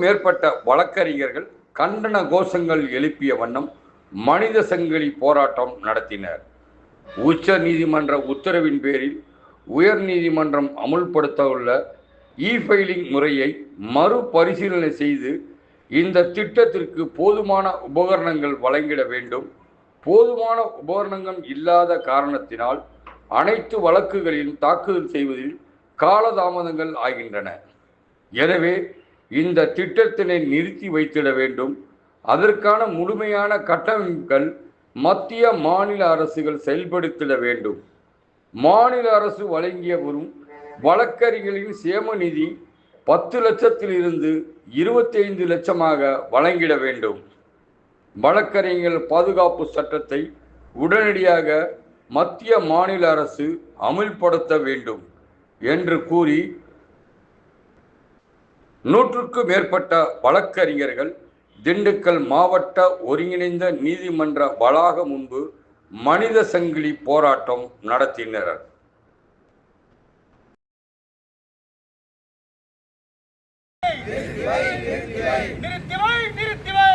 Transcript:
மேற்பட்ட வழக்கறிஞர்கள் கண்டன கோஷங்கள் எழுப்பிய வண்ணம் மனித சங்கிலி போராட்டம் நடத்தினர். உச்ச நீதிமன்ற உத்தரவின் பேரில் உயர் நீதிமன்றம் அமுல்படுத்தவுள்ள இ-ஃபைலிங் முறையை மறுபரிசீலனை செய்து இந்த திட்டத்திற்கு போதுமான உபகரணங்கள் வழங்கிட வேண்டும். போதுமான உபகரணங்கள் இல்லாத காரணத்தினால் அனைத்து வழக்குகளிலும் தாக்குதல் செய்வதில் காலதாமதங்கள் ஆகின்றன. எனவே இந்த திட்டத்தினை நிறுத்தி வைத்திட வேண்டும். அதற்கான முழுமையான கட்டமைப்புகள் மத்திய மாநில அரசுகள் செயல்படுத்திட வேண்டும். மாநில அரசு வழங்கிய வரும் வழக்கறிஞர்களின் சேம நிதி 10 லட்சத்திலிருந்து 25 லட்சமாக வழங்கிட வேண்டும். வழக்கறிஞர் பாதுகாப்பு சட்டத்தை உடனடியாக மத்திய மாநில அரசு அமுல்படுத்த வேண்டும் என்று கூறி 100க்கும் மேற்பட்ட வழக்கறிஞர்கள் திண்டுக்கல் மாவட்ட ஒருங்கிணைந்த நீதிமன்ற வளாகம் முன்பு மனித சங்கிலி போராட்டம் நடத்தினர். நிறுத்தி வை